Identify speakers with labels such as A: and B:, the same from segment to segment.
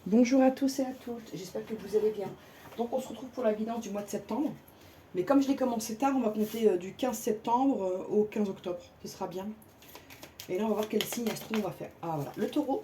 A: Bonjour à tous et à toutes, j'espère que vous allez bien. Donc on se retrouve pour la guidance du mois de septembre. Mais comme je l'ai commencé tard, on va compter du 15 septembre au 15 octobre. Ce sera bien. Et là on va voir quel signe astro on va faire. Ah voilà, le taureau.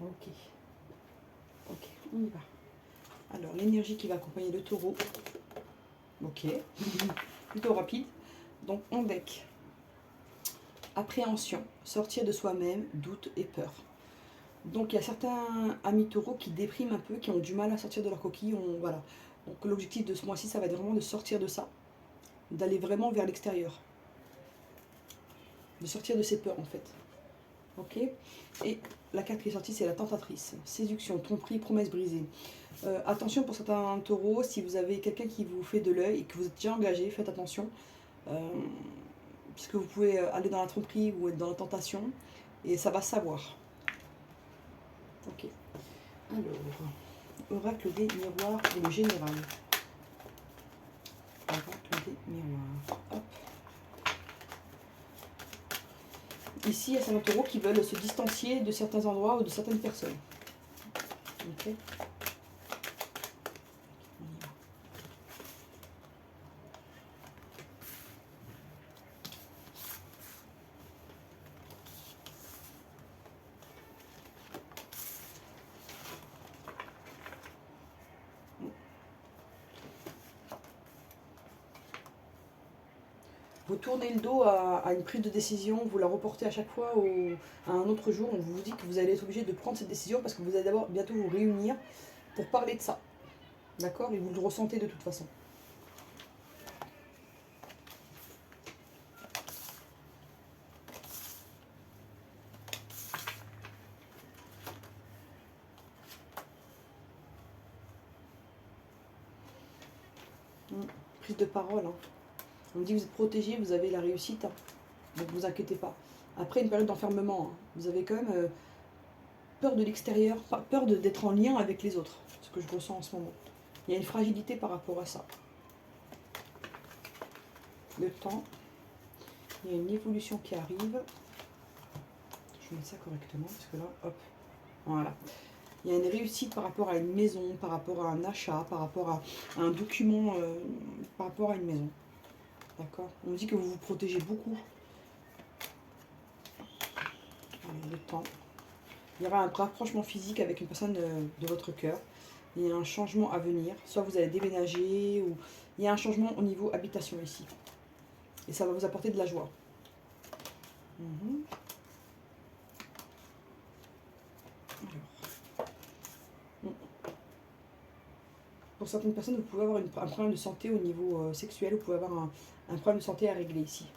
A: Ok. Ok, on y va. Alors l'énergie qui va accompagner le taureau. Ok. Plutôt rapide. Donc on deck. Appréhension, sortir de soi-même, doute et peur. Donc il y a certains amis taureaux qui dépriment un peu, qui ont du mal à sortir de leur coquille. Voilà. Donc l'objectif de ce mois-ci, ça va être vraiment de sortir de ça, d'aller vraiment vers l'extérieur, de sortir de ses peurs en fait. Ok. Et la carte qui est sortie, c'est la tentatrice. Séduction, tromperie, promesse brisée. Attention pour certains taureaux, si vous avez quelqu'un qui vous fait de l'œil et que vous êtes déjà engagé, faites attention. Puisque vous pouvez aller dans la tromperie ou être dans la tentation, et ça va savoir. Ok. Alors, oracle des miroirs pour le général. Oracle des miroirs. Hop. Ici, il y a certains taureaux qui veulent se distancier de certains endroits ou de certaines personnes. Ok. Vous tournez le dos à une prise de décision, vous la reportez à chaque fois à un autre jour. On vous dit que vous allez être obligé de prendre cette décision parce que vous allez d'abord bientôt vous réunir pour parler de ça. D'accord. Et vous le ressentez de toute façon. Prise de parole. Hein. On me dit que vous êtes protégé, vous avez la réussite. Hein. Donc vous inquiétez pas. Après une période d'enfermement, hein, vous avez quand même peur de l'extérieur, peur d'être en lien avec les autres. Ce que je ressens en ce moment. Il y a une fragilité par rapport à ça. Le temps. Il y a une évolution qui arrive. Je vais mettre ça correctement parce que là, hop, voilà. Il y a une réussite par rapport à une maison, par rapport à un achat, par rapport à un document, par rapport à une maison. D'accord. On dit que vous vous protégez beaucoup. Le temps. Il y aura un rapprochement physique avec une personne de votre cœur. Il y a un changement à venir. Soit vous allez déménager, ou il y a un changement au niveau habitation ici. Et ça va vous apporter de la joie. Pour certaines personnes, vous pouvez avoir un problème de santé au niveau sexuel, vous pouvez avoir un problème de santé à régler ici.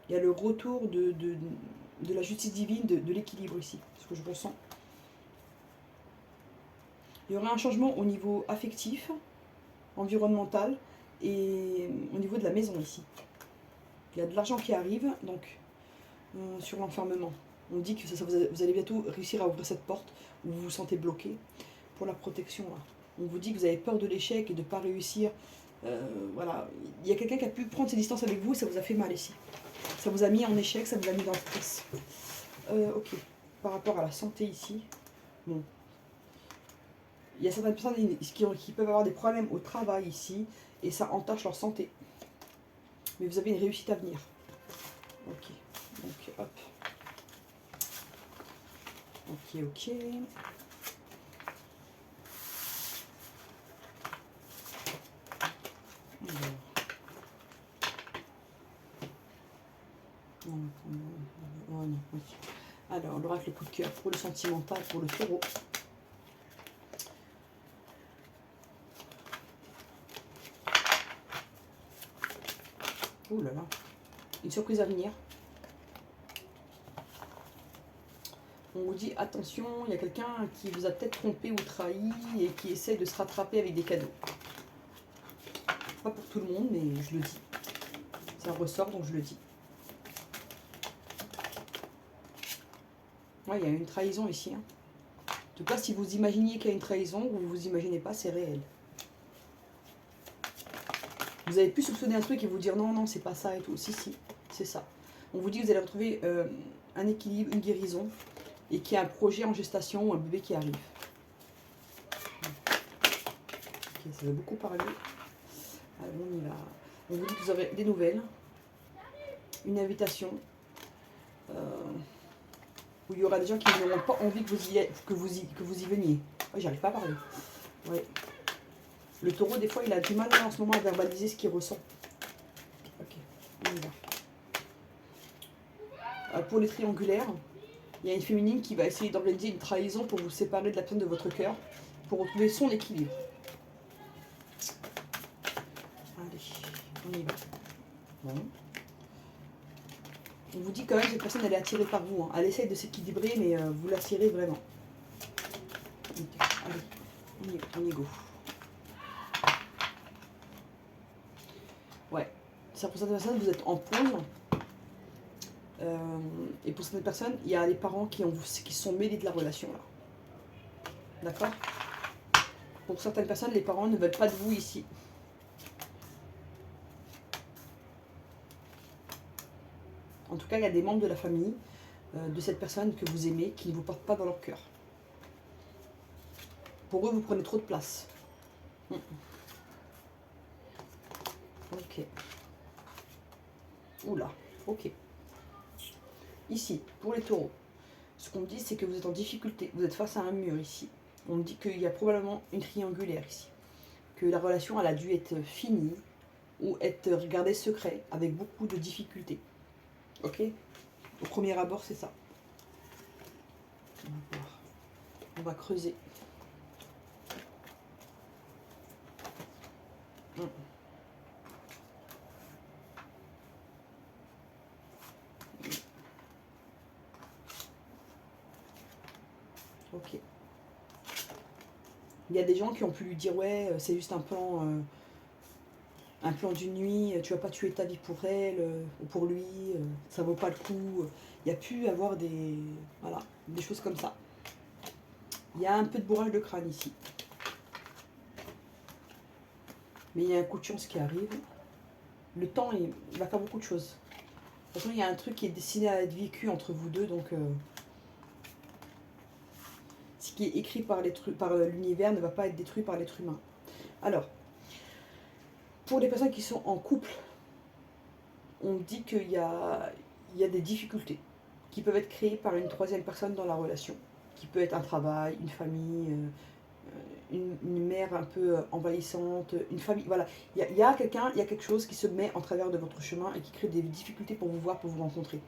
A: Il y a le retour de la justice divine, de l'équilibre ici, ce que je ressens. Il y aura un changement au niveau affectif, environnemental et au niveau de la maison ici. Il y a de l'argent qui arrive, donc sur l'enfermement. On dit que vous allez bientôt réussir à ouvrir cette porte où vous vous sentez bloqué pour la protection. Là. On vous dit que vous avez peur de l'échec et de ne pas réussir. Voilà. Il y a quelqu'un qui a pu prendre ses distances avec vous et ça vous a fait mal ici. Ça vous a mis en échec, ça vous a mis dans le stress. Ok. Par rapport à la santé ici, bon. Il y a certaines personnes qui peuvent avoir des problèmes au travail ici et ça entache leur santé. Mais vous avez une réussite à venir. Ok. Donc hop. Ok, ok. Alors, l'oracle coup de cœur pour le sentimental, pour le taureau. Ouh là là. Une surprise à venir. On vous dit attention, il y a quelqu'un qui vous a peut-être trompé ou trahi et qui essaie de se rattraper avec des cadeaux. Pas pour tout le monde, mais je le dis. Ça ressort, donc je le dis. Ouais, il y a une trahison ici. Hein. En tout cas, si vous imaginiez qu'il y a une trahison, ou vous vous imaginez pas, c'est réel. Vous avez pu soupçonner un truc et vous dire non, non, c'est pas ça et tout. Si, si, c'est ça. On vous dit que vous allez retrouver un équilibre, une guérison. et qu'il y a un projet en gestation ou un bébé qui arrive. Ok, ça va beaucoup parler. Alors on y va. On vous dit que vous aurez des nouvelles, une invitation, où il y aura des gens qui n'auront pas envie que vous y veniez. Ouais, j'arrive pas à parler. Ouais. Le taureau, des fois, il a du mal en ce moment à verbaliser ce qu'il ressent. Ok, on y va. Pour les triangulaires, il y a une féminine qui va essayer d'organiser une trahison pour vous séparer de la personne de votre cœur, pour retrouver son équilibre. Allez, on y va. Bon. On vous dit quand même que cette personne, elle est attirée par vous. Hein. Elle essaye de s'équilibrer, mais vous l'attirez vraiment. Allez, on y go. Ouais. Ça, pour certaines personnes, vous êtes en pause. Et pour certaines personnes, il y a les parents qui se sont mêlés de la relation là. D'accord? Pour certaines personnes, les parents ne veulent pas de vous ici. En tout cas, il y a des membres de la famille de cette personne que vous aimez qui ne vous portent pas dans leur cœur. Pour eux, vous prenez trop de place. Ok. Oula, ok. Ici, pour les taureaux, ce qu'on me dit, c'est que vous êtes en difficulté. Vous êtes face à un mur ici. On me dit qu'il y a probablement une triangulaire ici. Que la relation, elle a dû être finie ou être gardée secret avec beaucoup de difficultés. Ok? Au premier abord, c'est ça. On va voir. On va creuser. Ok. Il y a des gens qui ont pu lui dire ouais, c'est juste un plan d'une nuit, tu vas pas tuer ta vie pour elle ou pour lui, ça vaut pas le coup. Il y a pu avoir des choses comme ça. Il y a un peu de bourrage de crâne ici. Mais il y a un coup de chance qui arrive. Le temps, il va faire beaucoup de choses. De toute façon, il y a un truc qui est destiné à être vécu entre vous deux, donc ce qui est écrit par l'univers ne va pas être détruit par l'être humain. Alors, pour les personnes qui sont en couple, on dit qu'il y a des difficultés qui peuvent être créées par une troisième personne dans la relation, qui peut être un travail, une famille, une mère un peu envahissante, une famille, voilà. Il y a quelque chose qui se met en travers de votre chemin et qui crée des difficultés pour vous voir, pour vous rencontrer,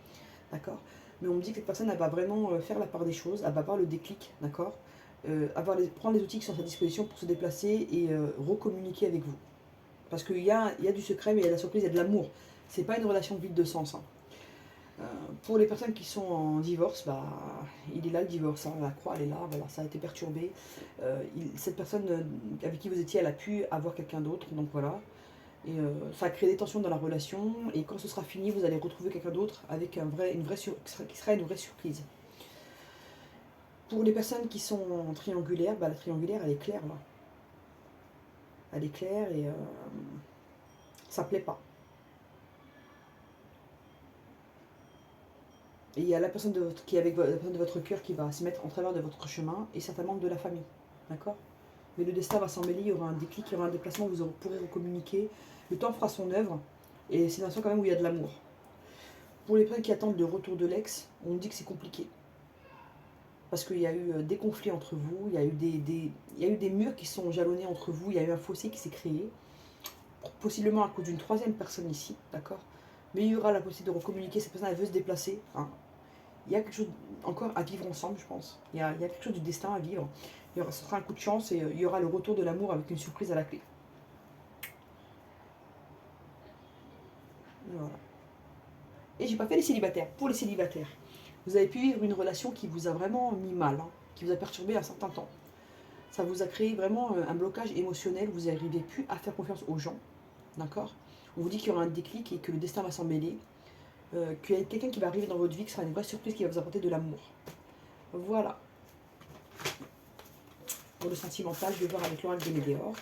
A: d'accord? Mais on me dit que cette personne, elle va vraiment faire la part des choses, elle va avoir le déclic, d'accord? Prendre les outils qui sont à sa disposition pour se déplacer et recommuniquer avec vous. Parce qu'il y a du secret, mais il y a de la surprise, il y a de l'amour. C'est pas une relation vide de sens. Hein. Pour les personnes qui sont en divorce, bah, il est là le divorce, hein, la croix elle est là, voilà, ça a été perturbé. Cette personne avec qui vous étiez, elle a pu avoir quelqu'un d'autre, donc voilà. Et ça a créé des tensions dans la relation, et quand ce sera fini, vous allez retrouver quelqu'un d'autre avec qui sera une vraie surprise. Pour les personnes qui sont en triangulaire, bah, la triangulaire elle est claire là. Elle est claire et ça plaît pas. Et il y a la personne qui est avec la personne de votre cœur qui va se mettre en travers de votre chemin et certainement de la famille. D'accord? Mais le destin va s'en mêler, il y aura un déclic, il y aura un déplacement, vous pourrez recommuniquer. Le temps fera son œuvre et c'est une nation quand même où il y a de l'amour. Pour les personnes qui attendent le retour de l'ex, on dit que c'est compliqué. Parce qu'il y a eu des conflits entre vous, il y a eu des murs qui sont jalonnés entre vous, il y a eu un fossé qui s'est créé, possiblement à cause d'une troisième personne ici, d'accord? Mais il y aura la possibilité de recommuniquer, cette personne elle veut se déplacer, hein. Il y a quelque chose encore à vivre ensemble, je pense. Il y a quelque chose du destin à vivre. Ce sera un coup de chance et il y aura le retour de l'amour avec une surprise à la clé. Voilà. Et j'ai pas fait les célibataires. Pour les célibataires, vous avez pu vivre une relation qui vous a vraiment mis mal, hein, qui vous a perturbé un certain temps. Ça vous a créé vraiment un blocage émotionnel, vous n'arrivez plus à faire confiance aux gens. D'accord? On vous dit qu'il y aura un déclic et que le destin va s'en mêler. Qu'il y a quelqu'un qui va arriver dans votre vie, qui sera une vraie surprise, qui va vous apporter de l'amour. Voilà. Pour le sentimental, je vais voir avec l'oracle des Médéors.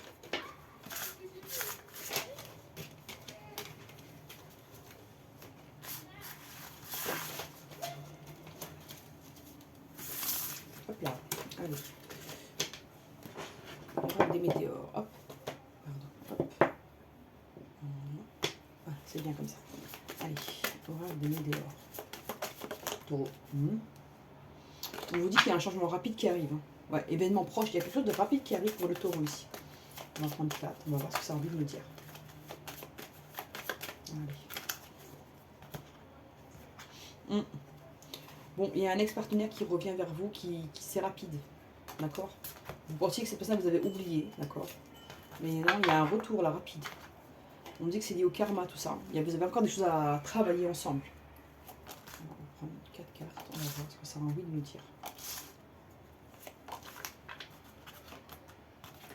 A: Hop là, allez. Oracle des météores, hop. Pardon, hop. Voilà, c'est bien comme ça. Allez, oracle des météores. Taureau. On vous dit qu'il y a un changement rapide qui arrive. Hein. Ouais, événement proche, il y a quelque chose de rapide qui arrive pour le taureau ici. On va prendre 4, on va voir ce que ça a envie de nous dire. Allez. Bon, il y a un ex-partenaire qui revient vers vous, qui c'est rapide. D'accord. Vous pensiez que cette personne vous avez oublié, d'accord. Mais non, il y a un retour là, rapide. On dit que c'est lié au karma, tout ça. Vous avez encore des choses à travailler ensemble. On va prendre 4 cartes, on va voir ce que ça a envie de nous dire.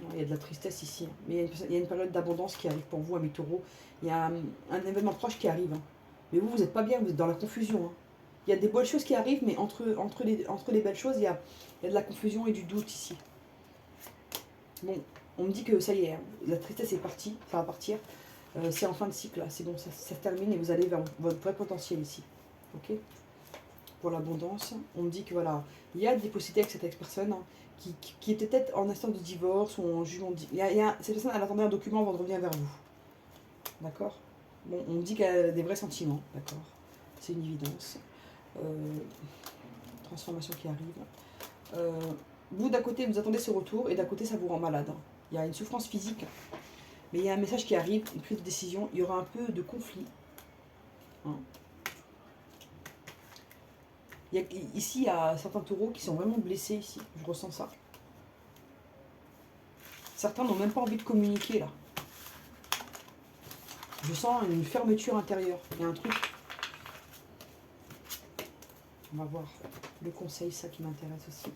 A: Non, il y a de la tristesse ici. Hein. Mais il y a une période d'abondance qui arrive pour vous, amis taureaux. Il y a un événement proche qui arrive. Hein. Mais vous n'êtes pas bien, vous êtes dans la confusion. Hein. Il y a des bonnes choses qui arrivent, mais entre les belles choses, il y a de la confusion et du doute ici. Bon, on me dit que ça y est, hein, la tristesse est partie, ça va partir. C'est en fin de cycle, là, c'est bon, ça se termine et vous allez vers votre vrai potentiel ici. Ok. Pour l'abondance, on me dit que voilà, il y a des possibilités avec cette ex-personne hein, qui était peut-être en instant de divorce ou en jugement. Cette personne, elle attendait un document avant de revenir vers vous. D'accord. Bon, on me dit qu'elle a des vrais sentiments, d'accord. C'est une évidence. Transformation qui arrive. Vous, d'un côté, vous attendez ce retour et d'un côté, ça vous rend malade. Hein. Il y a une souffrance physique, mais il y a un message qui arrive, une prise de décision. Il y aura un peu de conflit. Hein. Ici, il y a certains taureaux qui sont vraiment blessés ici. Je ressens ça. Certains n'ont même pas envie de communiquer là. Je sens une fermeture intérieure. Il y a un truc. On va voir le conseil, ça qui m'intéresse aussi.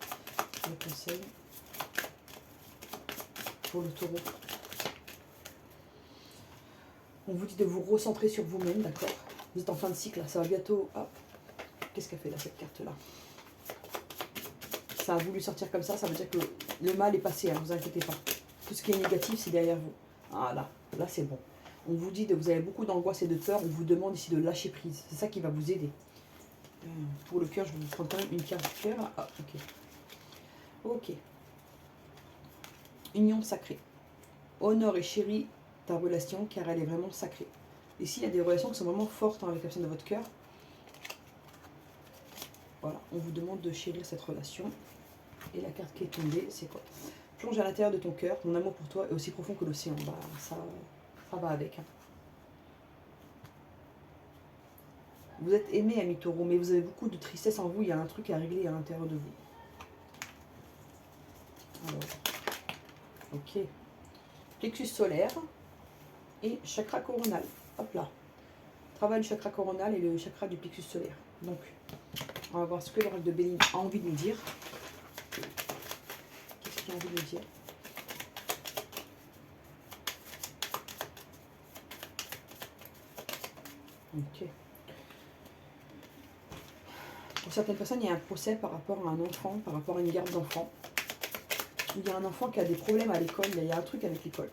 A: Le conseil pour le taureau. On vous dit de vous recentrer sur vous-même, d'accord. Vous êtes en fin de cycle, là, ça va bientôt... Hop. Qu'est-ce qu'elle fait là, cette carte-là? Ça a voulu sortir comme ça veut dire que le mal est passé, hein, vous inquiétez pas. Tout ce qui est négatif, c'est derrière vous. Ah là c'est bon. On vous dit que vous avez beaucoup d'angoisse et de peur, on vous demande ici de lâcher prise. C'est ça qui va vous aider. Pour le cœur, je vais vous prendre quand même une carte du cœur. Ah, ok. Ok. Union sacrée. Honore et chéris ta relation car elle est vraiment sacrée. Ici, il y a des relations qui sont vraiment fortes hein, avec la personne de votre cœur. Voilà, on vous demande de chérir cette relation. Et la carte qui est tombée, c'est quoi? Plonge à l'intérieur de ton cœur, mon amour pour toi est aussi profond que l'océan. Bah, ça va avec. Hein. Vous êtes aimé, ami taureau, mais vous avez beaucoup de tristesse en vous. Il y a un truc à régler à l'intérieur de vous. Alors, ok. Plexus solaire et chakra coronal. Hop là. Travail du chakra coronal et le chakra du plexus solaire. Donc, on va voir ce que l'oracle de Béline a envie de nous dire. Qu'est-ce qu'il a envie de nous dire? Ok. Pour certaines personnes, il y a un procès par rapport à un enfant, par rapport à une garde d'enfant. Il y a un enfant qui a des problèmes à l'école, il y a un truc avec l'école.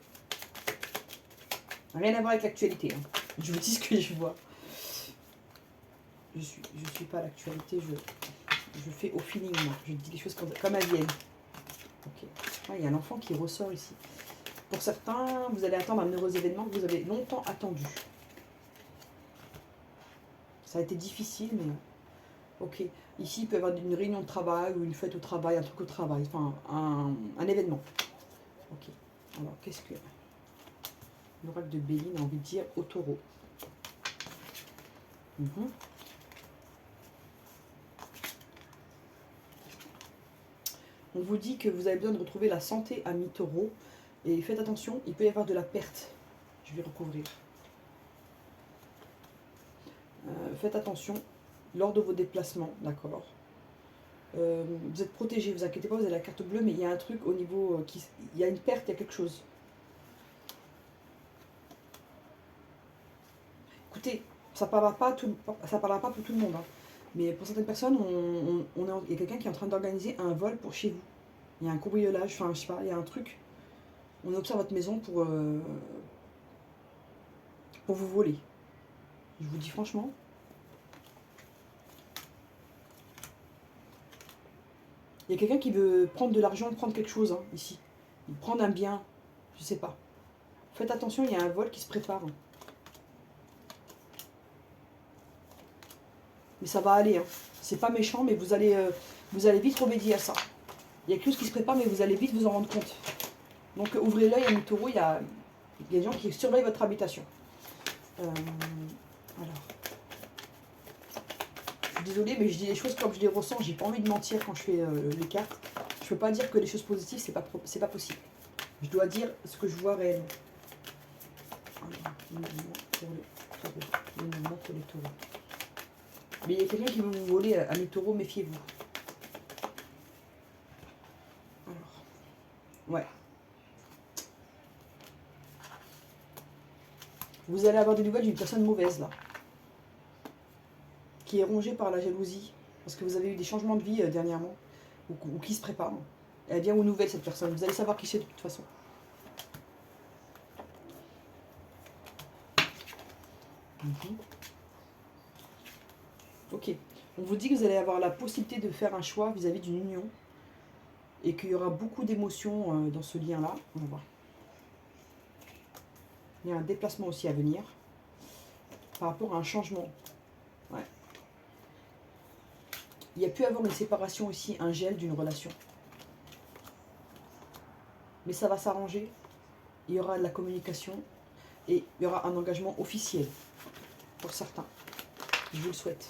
A: Rien à voir avec l'actualité. Hein. Je vous dis ce que je vois. Je suis pas à l'actualité, je fais au feeling, moi. Je dis les choses comme elles viennent. Ok. Ah, il y a un enfant qui ressort ici. Pour certains, vous allez attendre un heureux événement que vous avez longtemps attendu. Ça a été difficile, mais... Ok. Ici, il peut y avoir une réunion de travail ou une fête au travail, un truc au travail. Enfin, un événement. Ok. Alors, qu'est-ce que... l'oracle de Béline a envie de dire au taureau? On vous dit que vous avez besoin de retrouver la santé à mi-taureau. Et faites attention, il peut y avoir de la perte. Je vais recouvrir. Faites attention lors de vos déplacements, d'accord. Vous êtes protégé, vous inquiétez pas, vous avez la carte bleue, mais il y a un truc au niveau... il y a une perte, il y a quelque chose. Écoutez, ça ne parlera pas pour tout le monde. Hein. Mais pour certaines personnes, il y a quelqu'un qui est en train d'organiser un vol pour chez vous. Il y a un cambriolage, enfin je sais pas, il y a un truc. On observe votre maison pour vous voler. Je vous dis franchement. Il y a quelqu'un qui veut prendre de l'argent, prendre quelque chose, hein, ici. Prendre un bien, je sais pas. Faites attention, il y a un vol qui se prépare. Mais ça va aller, hein. C'est pas méchant, mais vous allez vite remédier à ça. Il y a quelque chose qui se prépare, mais vous allez vite vous en rendre compte. Donc ouvrez l'œil, amis taureaux, il y a des gens qui surveillent votre habitation. Alors, je suis désolée, mais je dis les choses comme je les ressens. J'ai pas envie de mentir quand je fais les cartes. Je peux pas dire que les choses positives, c'est pas possible. Je dois dire ce que je vois réellement. Mais il y a quelqu'un qui veut vous voler, amis taureaux, méfiez-vous. Alors, ouais. Vous allez avoir des nouvelles d'une personne mauvaise, là. Qui est rongée par la jalousie. Parce que vous avez eu des changements de vie dernièrement. Ou qui se préparent. Elle vient aux nouvelles, cette personne. Vous allez savoir qui c'est de toute façon. Ok. On vous dit que vous allez avoir la possibilité de faire un choix vis-à-vis d'une union. Et qu'il y aura beaucoup d'émotions dans ce lien-là. On va voir. Il y a un déplacement aussi à venir. Par rapport à un changement. Ouais. Il y a pu avoir une séparation aussi, un gel d'une relation. Mais ça va s'arranger. Il y aura de la communication. Et il y aura un engagement officiel. Pour certains. Je vous le souhaite.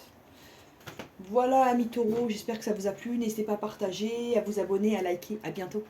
A: Voilà, amis taureaux, j'espère que ça vous a plu. N'hésitez pas à partager, à vous abonner, à liker. À bientôt.